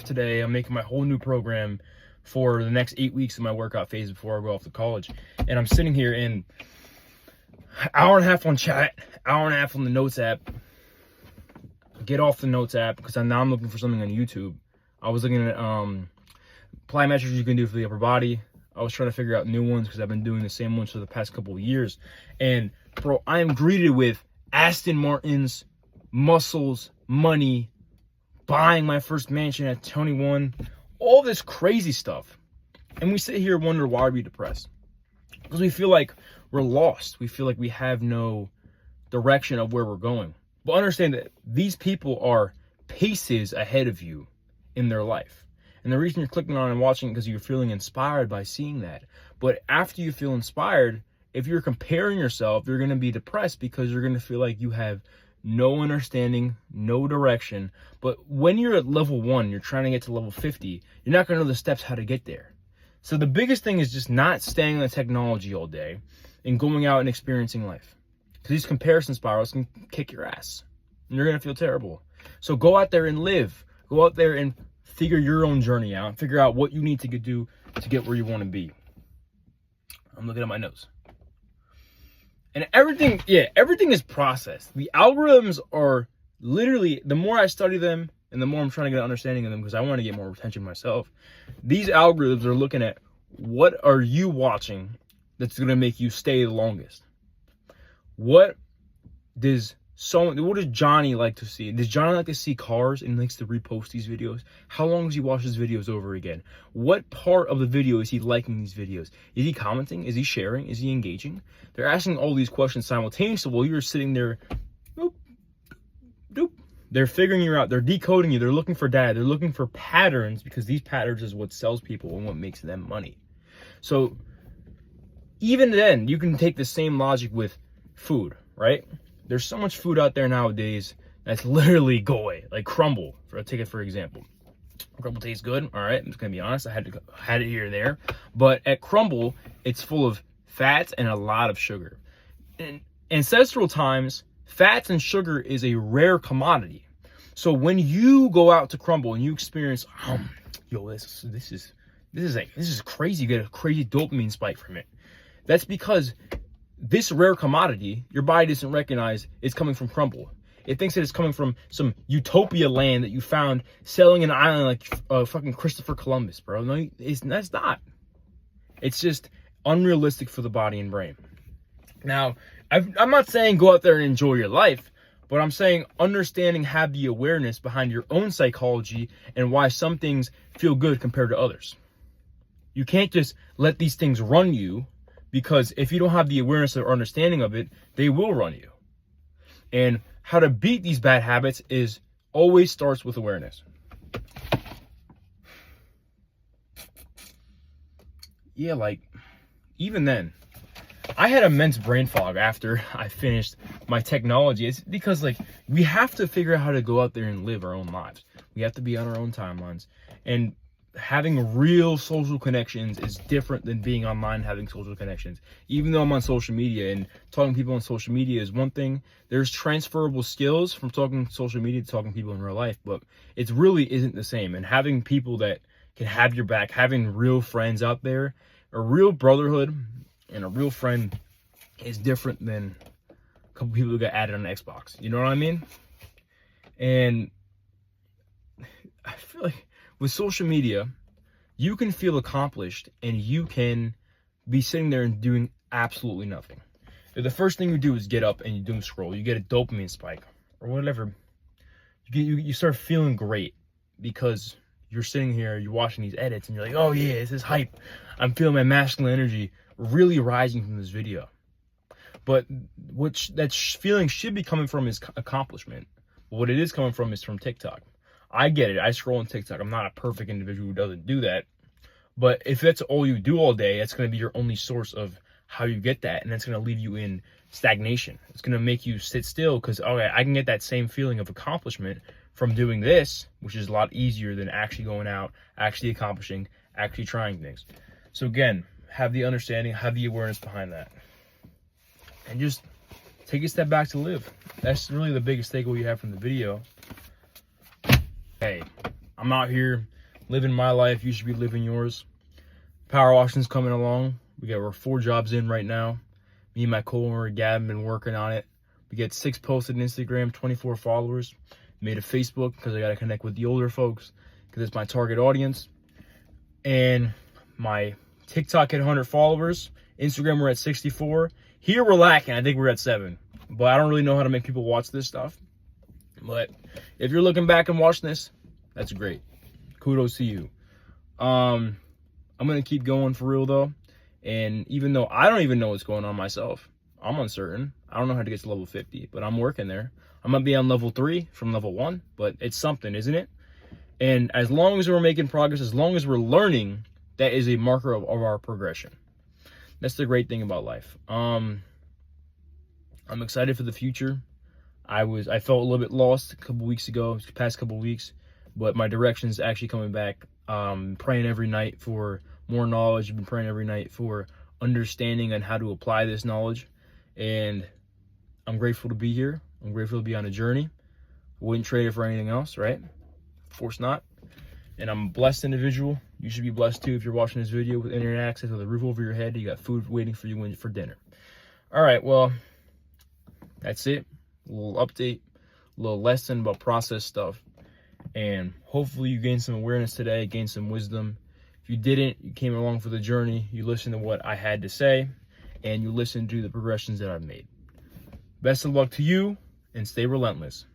Today I'm making my whole new program for the next 8 weeks of my workout phase before I go off to college. And I'm sitting here in hour and a half on chat, hour and a half on the notes app. Get off the notes app because now I'm looking for something on YouTube. I was looking at plyometrics you can do for the upper body. I was trying to figure out new ones because I've been doing the same ones for the past couple of years. And bro, I am greeted with Aston Martins, muscles, money, buying my first mansion at 21, all this crazy stuff. And we sit here and wonder why we're depressed. Because we feel like we're lost. We feel like we have no direction of where we're going. But understand that these people are paces ahead of you in their life. And the reason you're clicking on and watching it because you're feeling inspired by seeing that. But after you feel inspired, if you're comparing yourself, you're going to be depressed because you're going to feel like you have no understanding, no direction. But when you're at level 1, you're trying to get to level 50, you're not going to know the steps how to get there. So the biggest thing is just not staying on the technology all day and going out and experiencing life. Because these comparison spirals can kick your ass. And you're going to feel terrible. So go out there and live. Go out there and figure your own journey out. Figure out what you need to do to get where you want to be. I'm looking at my notes. And everything is processed. The algorithms are literally, the more I study them and the more I'm trying to get an understanding of them because I want to get more attention myself, these algorithms are looking at what are you watching that's going to make you stay the longest. What does Johnny like to see? Does Johnny like to see cars and likes to repost these videos? How long does he watch his videos over again? What part of the video is he liking these videos? Is he commenting? Is he sharing? Is he engaging? They're asking all these questions simultaneously while you're sitting there. Doop, doop. They're figuring you out. They're decoding you. They're looking for data. They're looking for patterns because these patterns is what sells people and what makes them money. So even then, you can take the same logic with food, right? There's so much food out there nowadays that's literally go away, like Crumble. Take it for example. Crumble tastes good. All right, I'm just gonna be honest. I had it here and there, but at Crumble, it's full of fats and a lot of sugar. In ancestral times, fats and sugar is a rare commodity. So when you go out to Crumble and you experience, this is crazy. You get a crazy dopamine spike from it. That's because this rare commodity, your body doesn't recognize it's coming from Crumble. It thinks that it's coming from some utopia land that you found selling an island like fucking Christopher Columbus, bro. No, that's not. It's just unrealistic for the body and brain. Now, I'm not saying go out there and enjoy your life, but I'm saying understanding, have the awareness behind your own psychology and why some things feel good compared to others. You can't just let these things run you. Because if you don't have the awareness or understanding of it, they will run you. And how to beat these bad habits is always starts with awareness. Yeah, like, even then, I had immense brain fog after I finished my technology. It's because, like, we have to figure out how to go out there and live our own lives. We have to be on our own timelines. And having real social connections is different than being online and having social connections. Even though I'm on social media and talking to people on social media is one thing, there's transferable skills from talking social media to talking to people in real life, but it really isn't the same. And having people that can have your back, having real friends out there, a real brotherhood and a real friend is different than a couple people who got added on Xbox. You know what I mean? And I feel like with social media, you can feel accomplished and you can be sitting there and doing absolutely nothing. The first thing you do is get up and you doom scroll. You get a dopamine spike or whatever. You start feeling great because you're sitting here, you're watching these edits and you're like, oh yeah, this is hype. I'm feeling my masculine energy really rising from this video. But what that feeling should be coming from is accomplishment. But what it is coming from is from TikTok. I get it. I scroll on TikTok. I'm not a perfect individual who doesn't do that. But if that's all you do all day, that's going to be your only source of how you get that. And that's going to leave you in stagnation. It's going to make you sit still because, okay, I can get that same feeling of accomplishment from doing this, which is a lot easier than actually going out, actually accomplishing, actually trying things. So again, have the understanding, have the awareness behind that. And just take a step back to live. That's really the biggest takeaway you have from the video. Hey, I'm out here living my life. You should be living yours. Power washing's coming along. We're 4 jobs in right now. Me and my coworker Gavin been working on it. We get 6 posted on Instagram, 24 followers. Made a Facebook because I got to connect with the older folks because it's my target audience. And my TikTok hit 100 followers. Instagram, we're at 64. Here we're lacking. I think we're at 7. But I don't really know how to make people watch this stuff. But if you're looking back and watching this, that's great. Kudos to you. I'm going to keep going for real, though. And even though I don't even know what's going on myself, I'm uncertain. I don't know how to get to level 50, but I'm working there. I'm going to be on level 3 from level 1, but it's something, isn't it? And as long as we're making progress, as long as we're learning, that is a marker of our progression. That's the great thing about life. I'm excited for the future. I felt a little bit lost a couple weeks ago, past couple weeks, but my direction is actually coming back. Praying every night for more knowledge. I've been praying every night for understanding and how to apply this knowledge. And I'm grateful to be here. I'm grateful to be on a journey. I wouldn't trade it for anything else, right? Of course not. And I'm a blessed individual. You should be blessed too if you're watching this video with internet access, with a roof over your head. You got food waiting for you for dinner. All right, well, that's it. A little update, a little lesson about process stuff. And hopefully you gained some awareness today, gained some wisdom. If you didn't, you came along for the journey. You listened to what I had to say, and you listened to the progressions that I've made. Best of luck to you, and stay relentless.